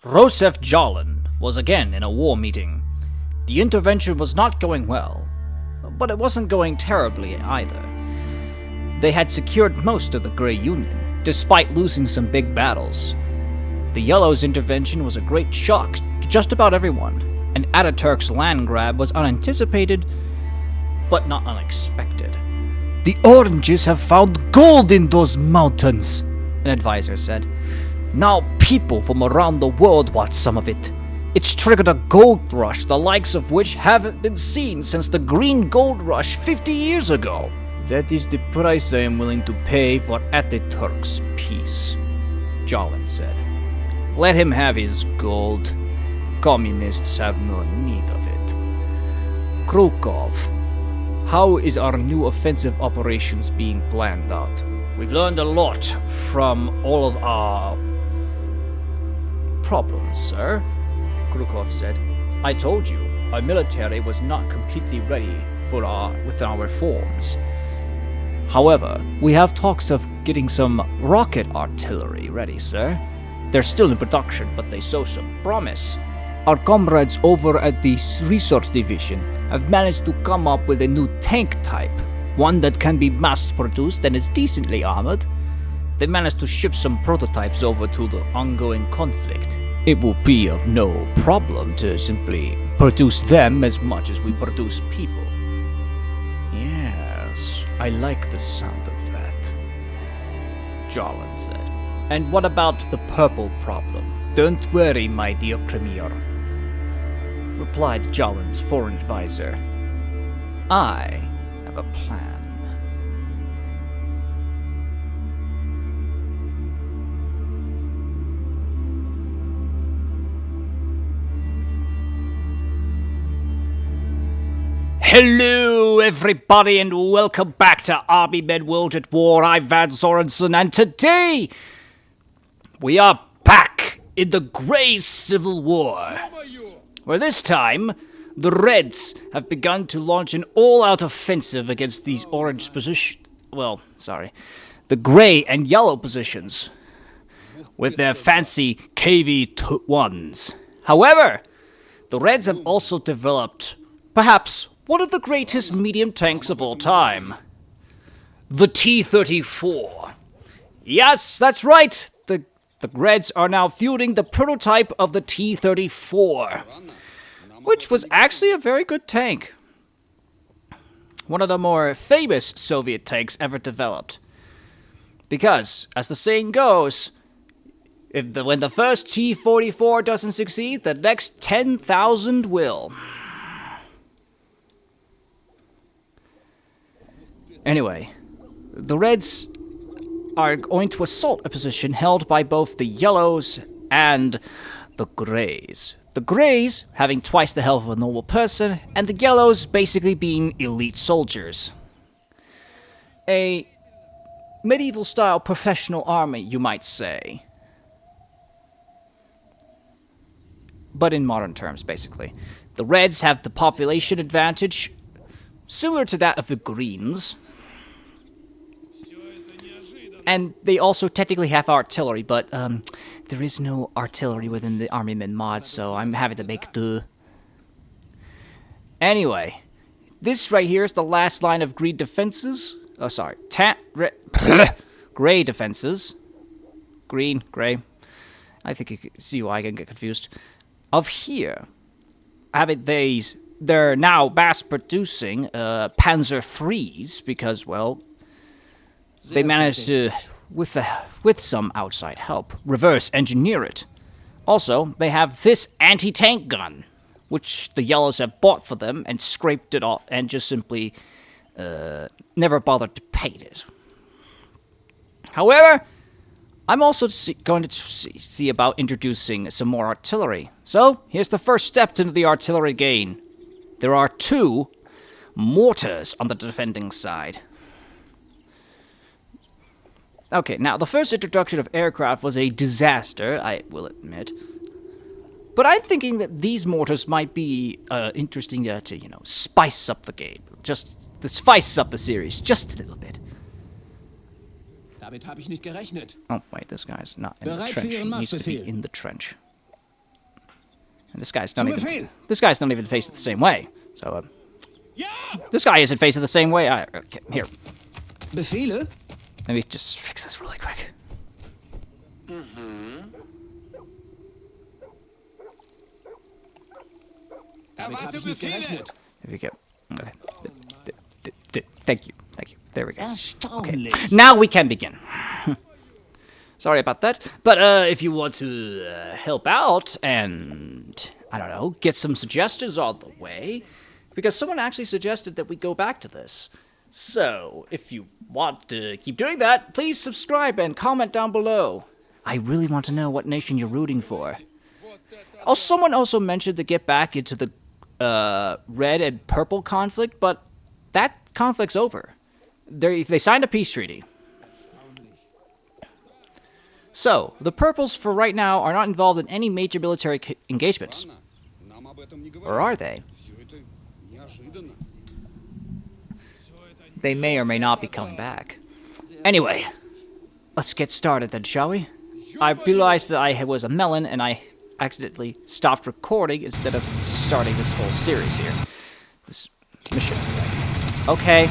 Rosef Jolin was again in a war meeting. The intervention was not going well, but it wasn't going terribly either. They had secured most of the Grey Union, despite losing some big battles. The Yellow's intervention was a great shock to just about everyone, and Ataturk's land grab was unanticipated, but not unexpected. "The Oranges have found gold in those mountains," an advisor said. "Now people from around the world want some of it. It's triggered a gold rush the likes of which haven't been seen since the Green Gold Rush 50 years ago. That is the price I am willing to pay for Ataturk's peace," Jolin said. "Let him have his gold. Communists have no need of it. Krukov, how is our new offensive operations being planned out?" "We've learned a lot from all of our problems, sir," Krukov said. "I told you, our military was not completely ready with our reforms. However, we have talks of getting some rocket artillery ready, sir. They're still in production, but they show some promise. Our comrades over at the Resource Division have managed to come up with a new tank type, one that can be mass-produced and is decently armored. They managed to ship some prototypes over to the ongoing conflict. It will be of no problem to simply produce them as much as we produce people." "Yes, I like the sound of that," Jolin said. "And what about the purple problem?" "Don't worry, my dear Premier," replied Jolin's foreign advisor. "I have a plan." Hello everybody and welcome back to Army Men World at War. I'm Van Sorensen and today we are back in the Grey Civil War, where this time the Reds have begun to launch an all-out offensive against these orange positions. The Grey and Yellow positions with their fancy KV-1s. However, the Reds have also developed perhaps one of the greatest medium tanks of all time, the T-34. Yes, that's right. The Reds are now fielding the prototype of the T-34, which was actually a very good tank. One of the more famous Soviet tanks ever developed. Because, as the saying goes, when the first T-44 doesn't succeed, the next 10,000 will. Anyway, the Reds are going to assault a position held by both the Yellows and the Greys. The Greys having twice the health of a normal person, and the Yellows basically being elite soldiers. A medieval-style professional army, you might say. But in modern terms, basically. The Reds have the population advantage, similar to that of the Greens. And they also technically have artillery, but there is no artillery within the Army Men mod, so I'm having to make do. Anyway, this right here is the last line of green defenses. Oh, sorry. Gray defenses. Green, gray. I think you can see why I can get confused. Of here, they're now mass-producing Panzer IIIs because, well, they managed to, with some outside help, reverse engineer it. Also, they have this anti-tank gun, which the Yellows have bought for them and scraped it off and just simply never bothered to paint it. However, I'm also going to see about introducing some more artillery. So, here's the first step into the artillery gain. There are 2 mortars on the defending side. Okay, now the first introduction of aircraft was a disaster, I will admit. But I'm thinking that these mortars might be interesting to, spice up the game. Just to spice up the series, just a little bit. Damit habe ich nicht gerechnet. Oh, wait, this guy's not in the trench. He needs to be in the trench. This guy's not even facing the same way. So, this guy isn't facing the same way. Okay, here. Befehlen? Let me just fix this really quick. Damit habe ich nicht gerechnet. There we go. Okay. Thank you. Thank you. There we go. Erstaunlich. Okay. Now we can begin. Sorry about that. But if you want to help out and, I don't know, get some suggestions on the way, because someone actually suggested that we go back to this. So, if you want to keep doing that, please subscribe and comment down below. I really want to know what nation you're rooting for. Oh, someone also mentioned to get back into the red and purple conflict, but that conflict's over. They signed a peace treaty. So, the purples for right now are not involved in any major military engagements. Or are they? They may or may not be coming back. Anyway, let's get started then, shall we? I realized that I was a melon and I accidentally stopped recording instead of starting this whole series here. This mission. Okay.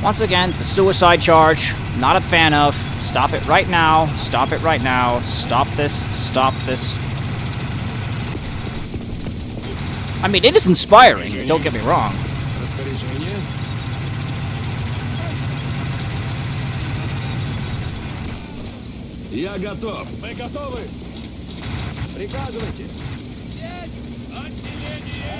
Once again, the suicide charge. Not a fan of. Stop it right now. Stop it right now. Stop this. Stop this. I mean, it is inspiring, don't get me wrong. Я готов. Мы готовы. Приказывайте. Отделение.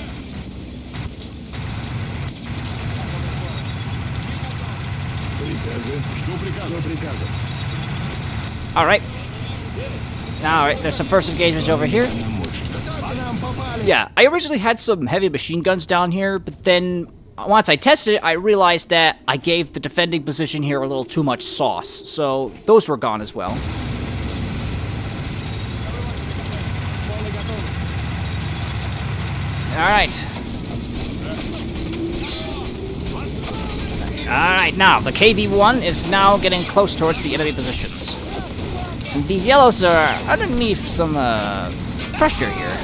Приказы. Что приказы? Что приказы? Alright. Alright, there's some first engagements over here. Yeah, I originally had some heavy machine guns down here, but then once I tested it, I realized that I gave the defending position here a little too much sauce, so those were gone as well. Alright. Alright, now, the KV-1 is now getting close towards the enemy positions. And these yellows are underneath some, pressure here.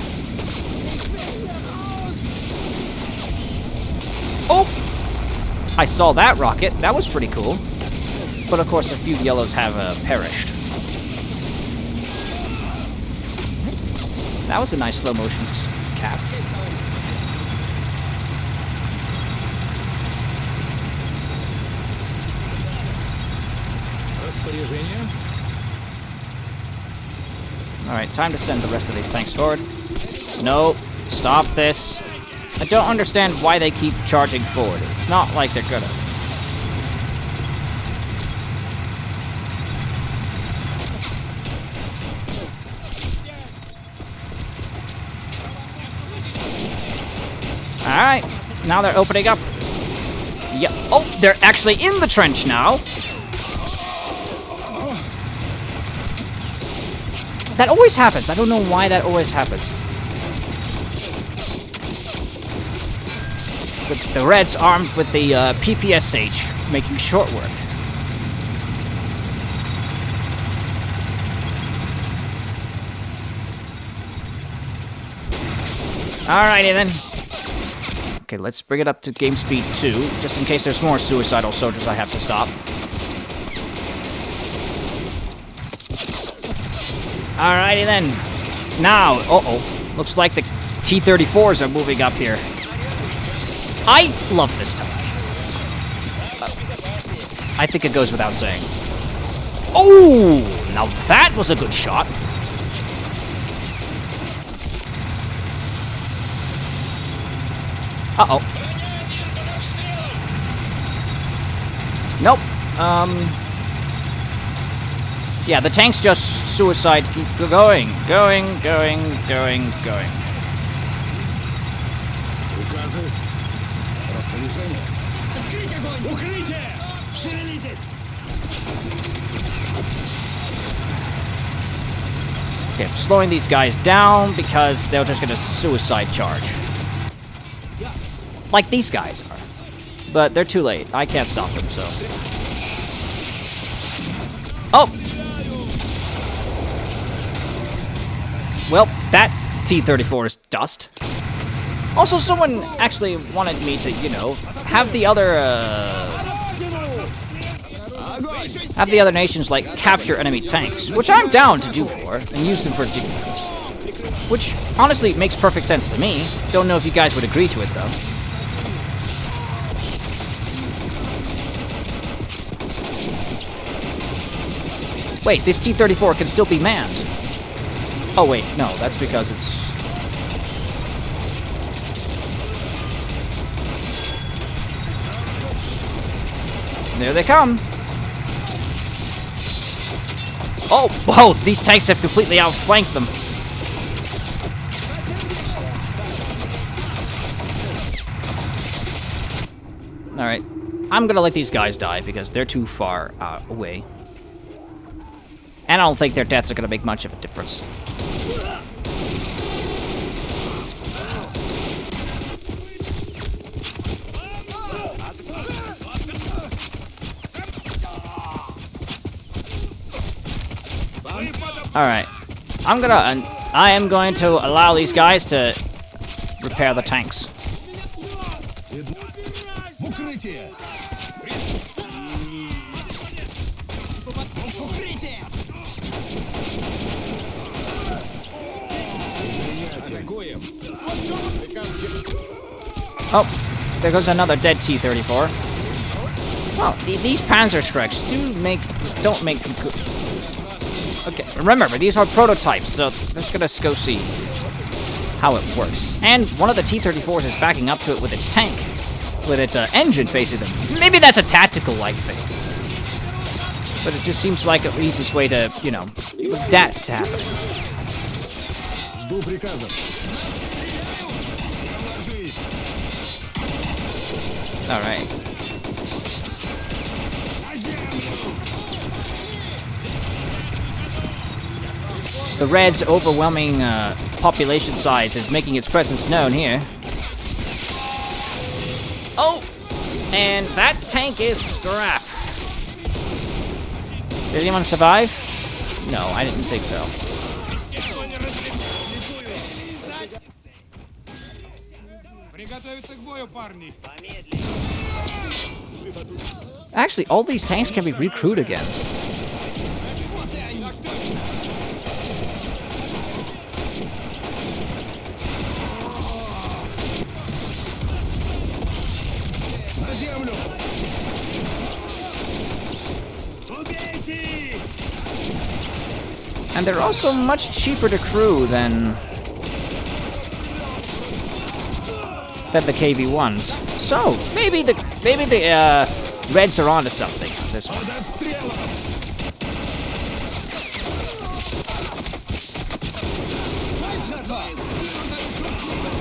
Oh! I saw that rocket. That was pretty cool. But of course, a few yellows have perished. That was a nice slow motion cap. Alright, time to send the rest of these tanks forward. No, stop this. I don't understand why they keep charging forward. It's not like they're gonna. Alright, now they're opening up. Yeah. Oh, they're actually in the trench now. That always happens. I don't know why that always happens. The Reds armed with the PPSH, making short work. Alrighty then. Okay, let's bring it up to game speed 2, just in case there's more suicidal soldiers I have to stop. Alrighty then. Now, uh-oh. Looks like the T-34s are moving up here. I love this tank. I think it goes without saying. Oh! Now that was a good shot. Uh-oh. Nope. Yeah, the tanks just suicide keep going. Going. Okay, I'm slowing these guys down because they're just gonna suicide charge. Like these guys are. But they're too late. I can't stop them, so. Oh! well, that T-34 is dust. Also, someone actually wanted me to, you know, have the other nations, like, capture enemy tanks, which I'm down to do for, and use them for defense. Which, honestly, makes perfect sense to me. Don't know if you guys would agree to it, though. Wait, this T-34 can still be manned. Oh, wait, no, that's because it's... There they come. Oh, whoa, these tanks have completely outflanked them. Alright, I'm gonna let these guys die because they're too far away. And I don't think their deaths are gonna make much of a difference. Alright. I am going to allow these guys to repair the tanks. Oh, there goes another dead T-34. Oh, these Panzerschrecks don't make good. Okay, remember, these are prototypes, so let's go see how it works. And one of the T-34s is backing up to it with its tank, with its engine facing them. Maybe that's a tactical-like thing. But it just seems like the easiest way to, you know, that to happen. Alright. The Red's overwhelming population size is making its presence known here. Oh! And that tank is scrap. Did anyone survive? No, I didn't think so. Actually, all these tanks can be recruited again. And they're also much cheaper to crew than the KV-1s. So maybe the Reds are onto something on this one.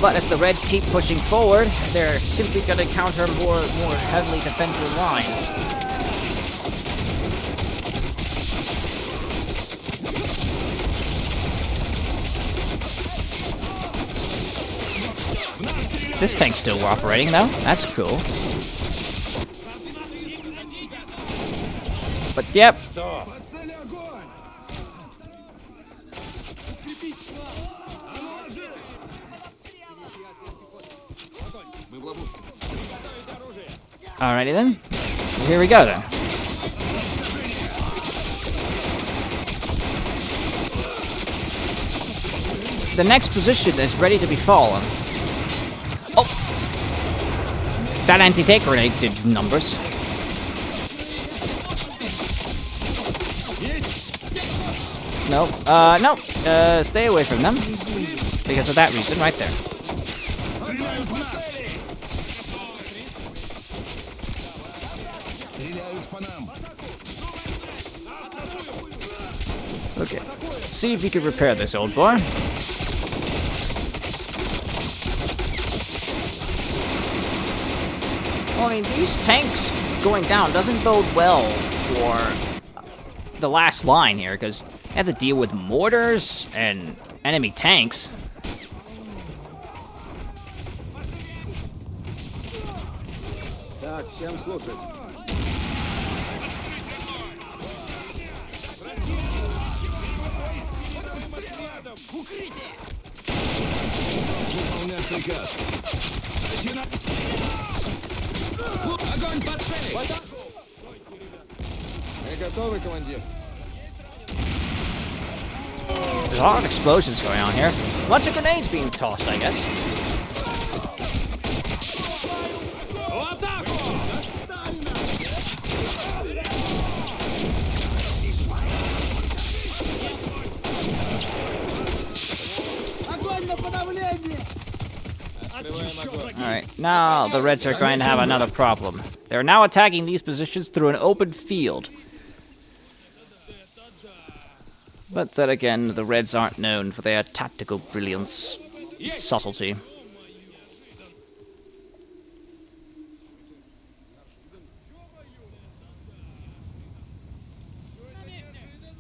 But as the Reds keep pushing forward, they're simply going to encounter more heavily defended lines. This tank's still operating, though. That's cool. But, yep. Alrighty then. Here we go then. The next position is ready to be fallen. Oh! That anti-tank grenade did numbers. No, no, stay away from them. Because of that reason right there. Okay, see if you can repair this, old boy. Well, I mean, these tanks going down doesn't bode well for the last line here, because you have to deal with mortars and enemy tanks. Так, всем слушать. Выполнять приказ. Начинать. Огонь по цели! В атаку! Мы готовы, командир. There's a lot of explosions going on here. A bunch of grenades being tossed, I guess. Alright, now the Reds are going to have another problem. They're now attacking these positions through an open field. But then again, the Reds aren't known for their tactical brilliance and subtlety.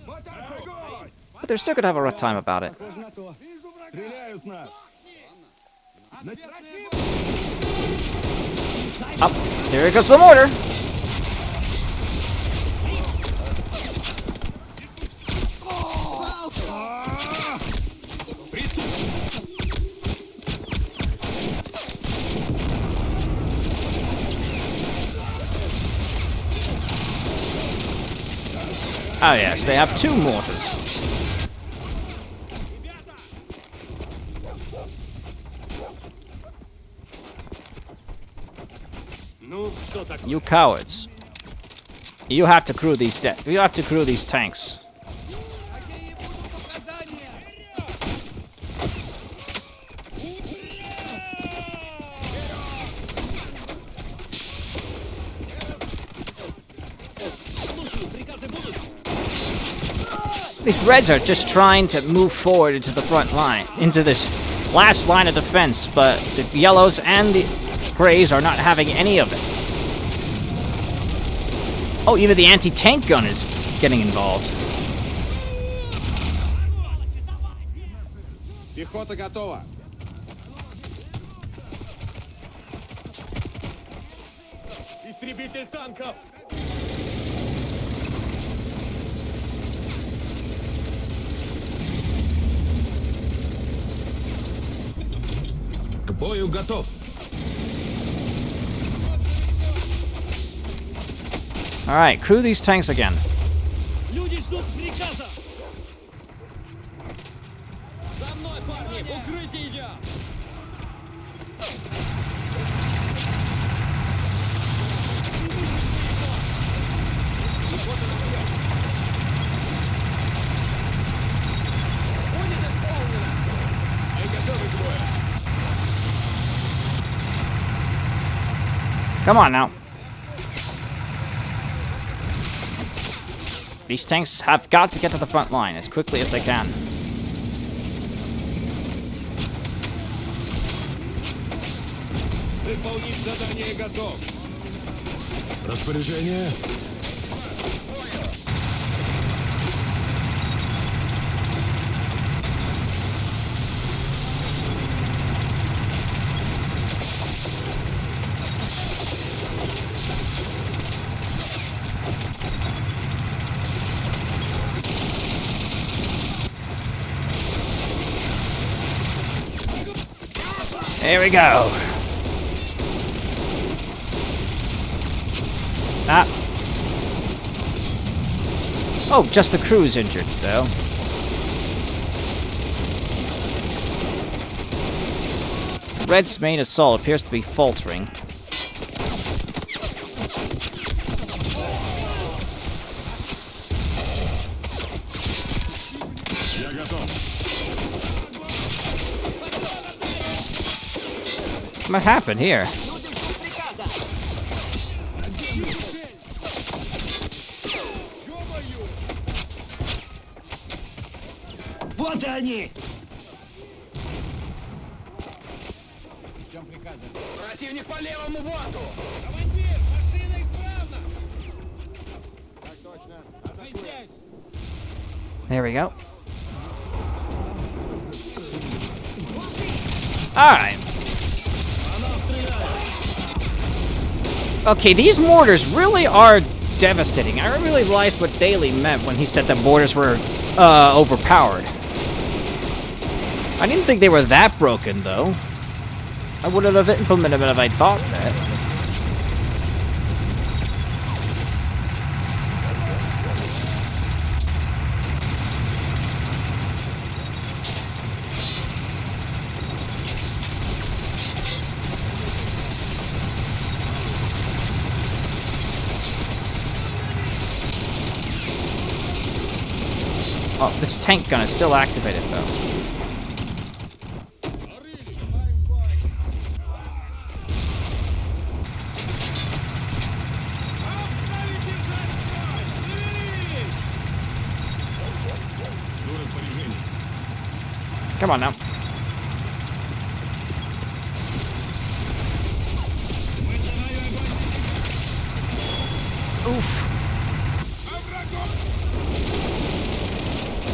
But they're still gonna have a rough time about it. Up, there goes the mortar! Oh yes, they have 2 mortars. You cowards. You have to crew these tanks. These Reds are just trying to move forward into the front line, into this last line of defense, but the Yellows and the Greys are not having any of it. Oh, even the anti-tank gun is getting involved. Пехота готова. Истребитель танков. К бою готов. Alright, crew these tanks again. Люди ждут приказа! За мной, парни! В укрытие идем! Come on now. These tanks have got to get to the front line as quickly as they can. Выполнить задание готов. Распоряжение. Here we go. Ah. Oh, just the crew's injured, though. Red's main assault appears to be faltering. What happened here? Вот они! Ждем приказа. Противник по левому борту! Командир, машина исправна! Так точно. Мы здесь! There we go. Alright. Okay, these mortars really are devastating. I realized what Daly meant when he said that mortars were overpowered. I didn't think they were that broken, though. I wouldn't have implemented it if I thought that. Oh, this tank gun is still activated, though. Come on now. Oof.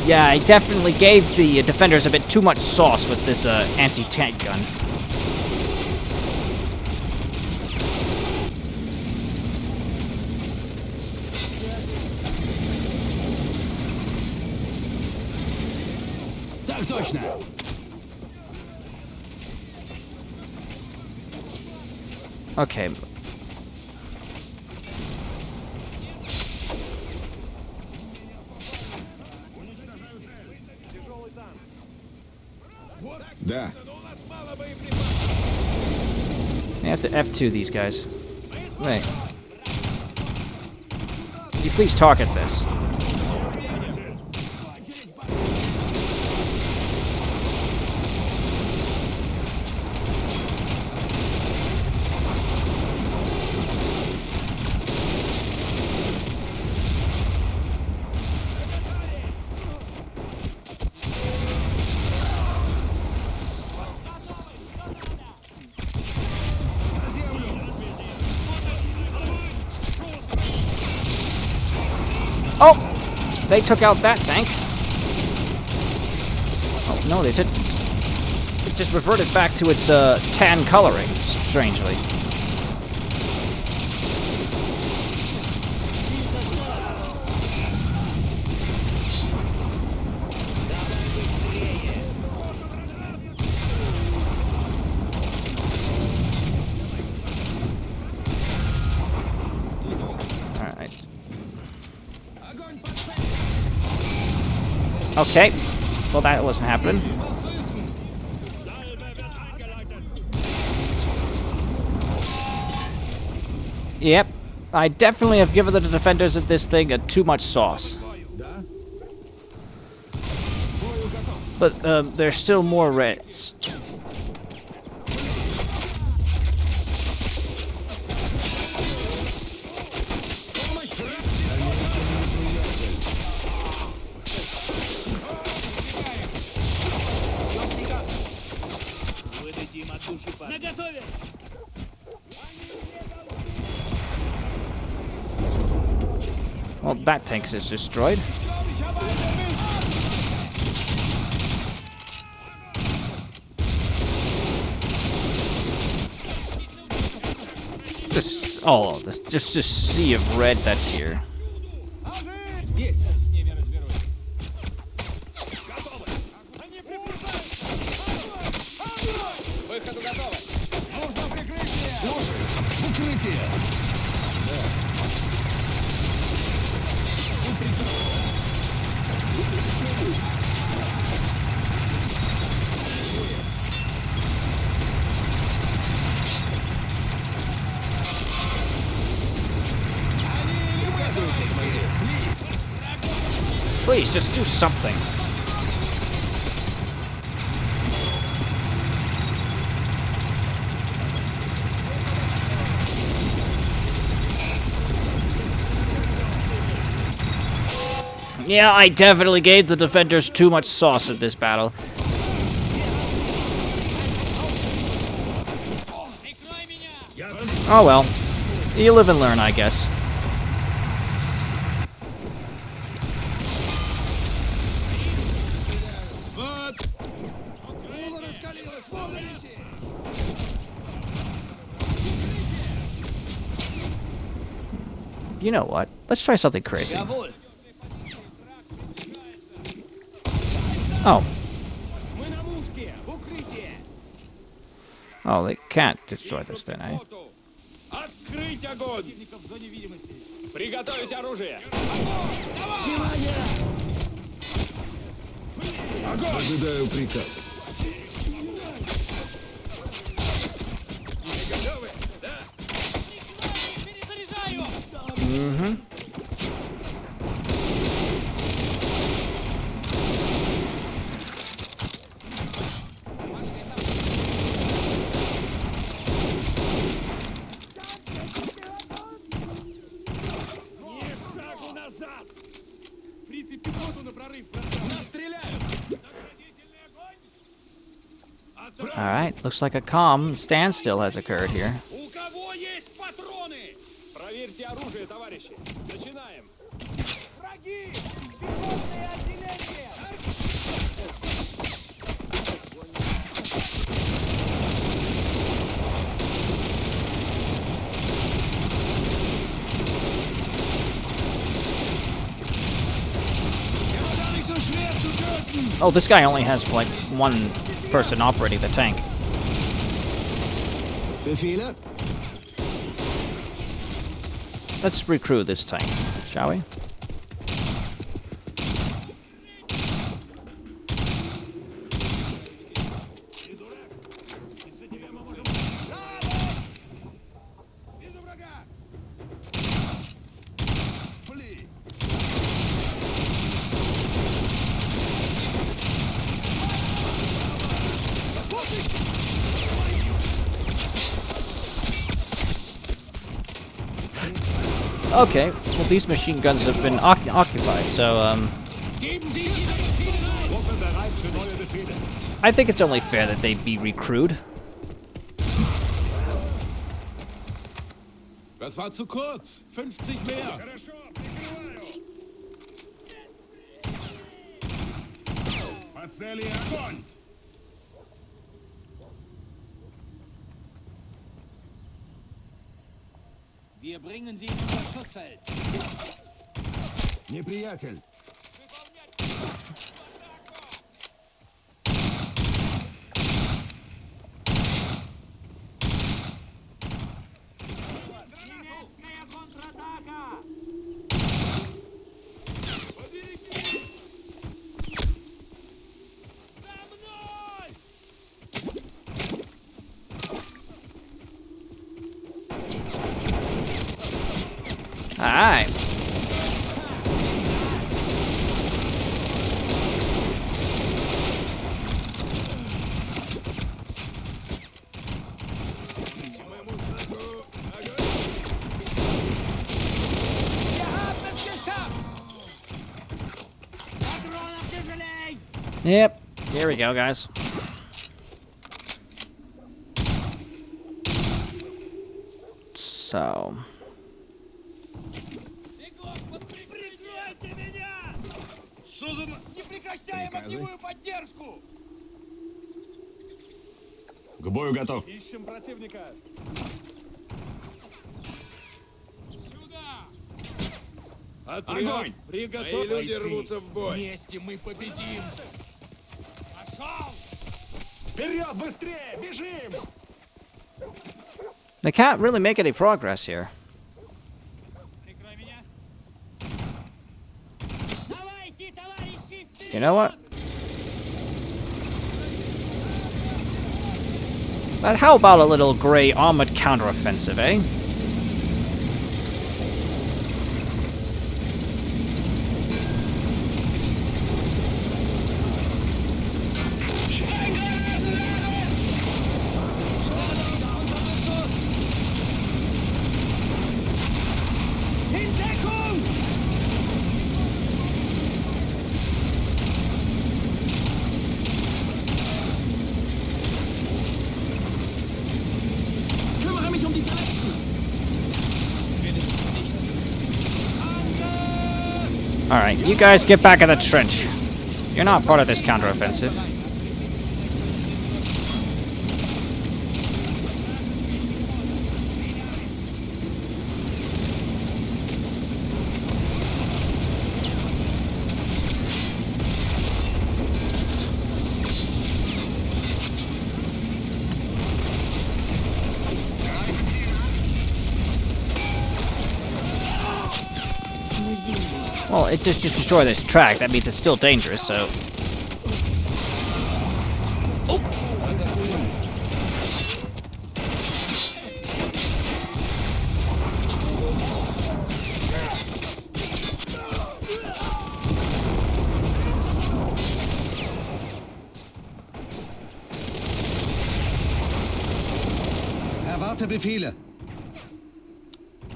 Yeah, I definitely gave the defenders a bit too much sauce with this anti-tank gun. Так точно. Okay. Да. I have to F2 these guys. Wait. Can you please talk at this? Oh! They took out that tank. Oh, no, they didn't. It just reverted back to its tan coloring, strangely. Alright. Okay. Well, that wasn't happening. Yep. I definitely have given the defenders of this thing too much sauce. But there's still more Reds. Well, that tank is destroyed. This just sea of red that's here. Здесь. С ними разберусь. Готовы. Выходу готовы. Нужно прикрытие. Слушай, укрытие. Please, just do something. Yeah, I definitely gave the defenders too much sauce in this battle. Oh well. You live and learn, I guess. You know what? Let's try something crazy. Oh. пушке! В укрытие! Oh, they can't destroy this thing, eh? Открыть огонь! Противников в зоне видимости. Приготовить оружие! Огонь! Ожидаю приказа. Готовы? Да! Перезаряжаю! Mm-hmm. Не шагу назад! Фрицы пехоту на прорыв! Нас стреляют! Заградительный огонь! Alright, looks like a calm standstill has occurred here. У кого есть патроны? Проверьте оружие, товарищи. Начинаем. Враги! Пехотное отделение! Oh, this guy only has like one person operating the tank. Befehle? Let's recruit this tank, shall we? Вижу врага! Пли! Okay, well these machine guns have been occupied, so Geben Sie ihre Befehle ein! Truppe bereit für neue Befehle. I think it's only fair that they be recruited. Das war zu kurz. 50 mehr. Хорошо, прикрываю! По цели огонь! Wir bringen sie in unser Schussfeld. Неприятель. Немецкая контратака! За мной! Alright. Wir haben es geschafft! Патронов тяжелей! Yep. Here we go, guys. So, Прикройте меня! Что за... Не прекращаем огневую поддержку! К бою готов. Ищем противника! Сюда! Огонь! Мои люди рвутся в бой. Вместе мы победим! Пошел! Вперед, быстрее! Бежим! they can't really make any progress here. Прикрой меня! Давайте, товарищи, вперед! You know what? But how about a little gray armored counteroffensive, eh? In Deckung! Kümmere mich um die Verletzten! Alright, you guys get back in the trench. You're not part of this counteroffensive. Well, it just destroyed this track. That means it's still dangerous, so... Erwarte Befehle.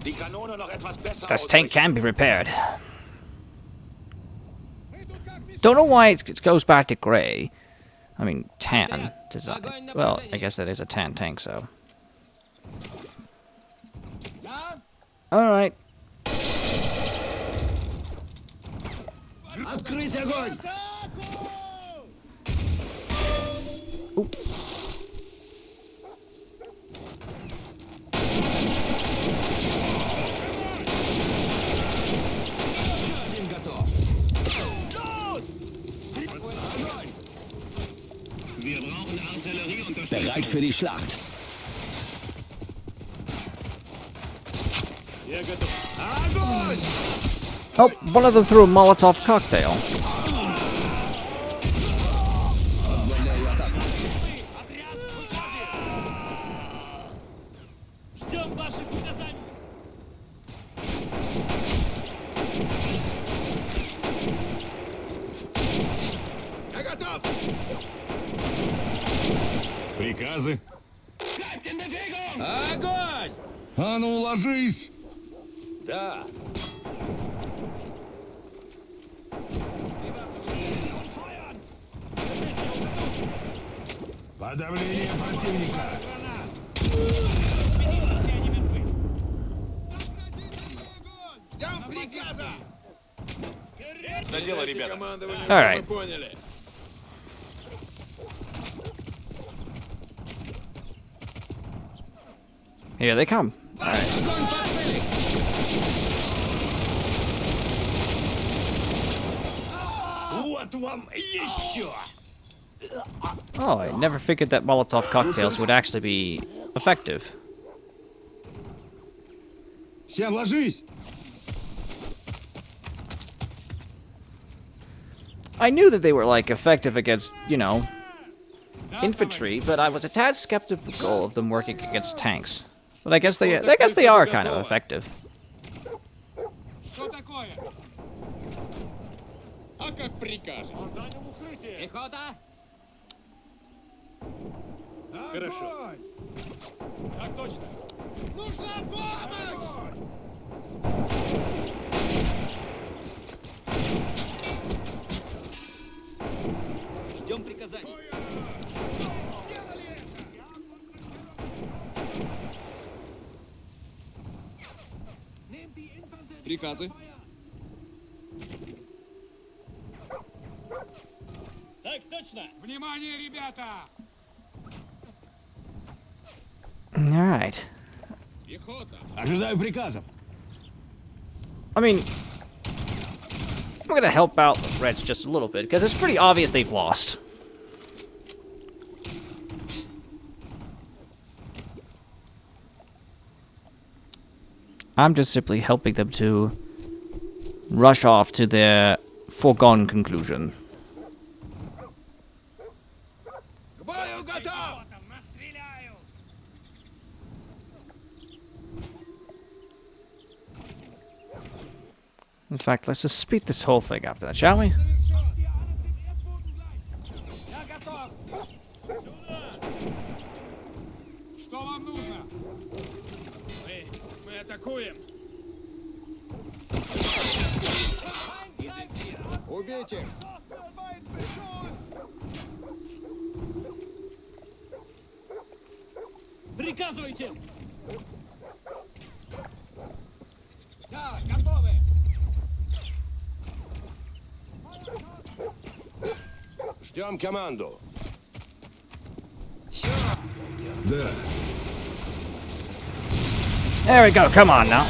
Die Kanone noch etwas besser This tank can be repaired. Don't know why it goes back to gray. I mean, tan design. Well, I guess that is a tan tank, so... Alright. Открыть огонь! Wir brauchen Artillerieunterstützung. Bereit für die Schlacht. Я готов. Огонь! Oh, one of them threw a Molotov cocktail. Возглавляю атаку. Отряд, выходим! Ждем ваших указаний! Я готов! Приказы? Огонь! А ну, ложись! Да. Подавление противника. Ждем приказа! За дело, ребята. All right. Поняли. Here they come. Огонь по цели! Вот вам еще! Oh, I never figured that Molotov cocktails would actually be effective. Всем ложись! I knew that they were, like, effective against, you know, infantry, but I was a tad skeptical of them working against tanks. But I guess they are kind of effective. Что такое? А как прикажете? Пехота! Хорошо. Так точно. Нужна помощь! Ждем приказаний. Приказы. Так точно. Внимание, ребята! Alright. Пехота. Ожидаю приказов. I mean, I'm gonna help out the Reds just a little bit, because it's pretty obvious they've lost. I'm just simply helping them to rush off to their foregone conclusion. К бою готов! In fact, let's just speed this whole thing up, then, shall we? Я готов! Что вам нужно? Мы атакуем! Убейте! Приказывайте! Да, готовы! Ждем команду. Да. There we go, come on now.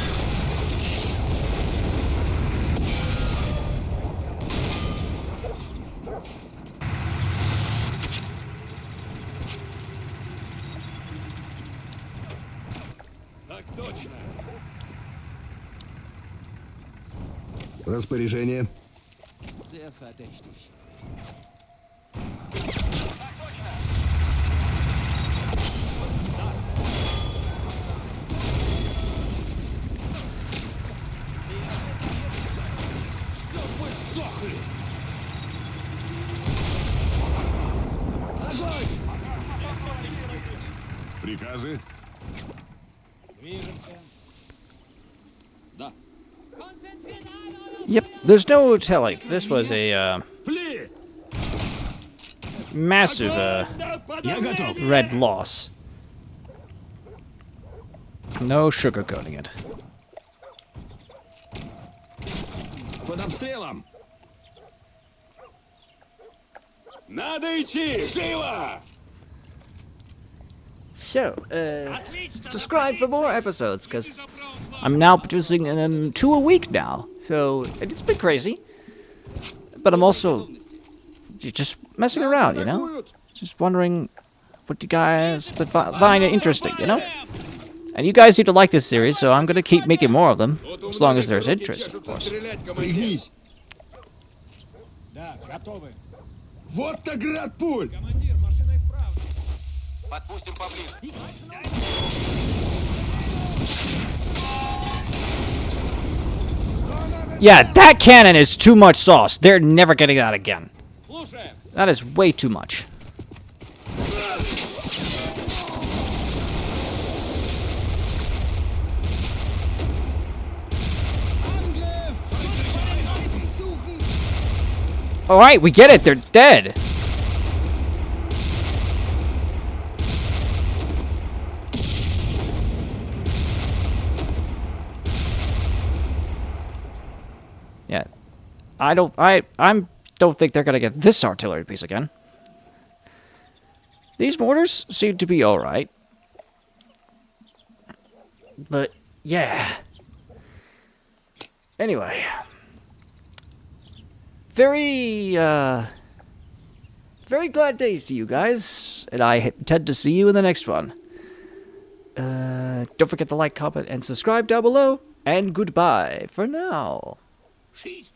Так точно! Распоряжение. Sehr verdächtig. Приказы. Движемся. Да. Yep, there's no telling. This was a Пли! massive Я готов. red loss. No sugarcoating it. Под обстрелом. Надо идти! Живо! So, subscribe for more episodes, because I'm now producing 2 a week now. So, it's been crazy. But I'm also just messing around, you know? Just wondering what you guys find interesting, you know? And you guys seem to like this series, so I'm going to keep making more of them, as long as there's interest, of course. Пригнись. Да, готовы. Вот так град пуль! Командир, машина исправна. Подпустим поближе. Yeah, that cannon is too much sauce. They're never getting that again. Слушаем. That is way too much. Alright, we get it. They're dead. Yeah. I don't think they're gonna get this artillery piece again. These mortars seem to be alright. But yeah. Anyway. Very glad days to you guys, and I intend to see you in the next one. Don't forget to like, comment, and subscribe down below, and goodbye for now. Шесть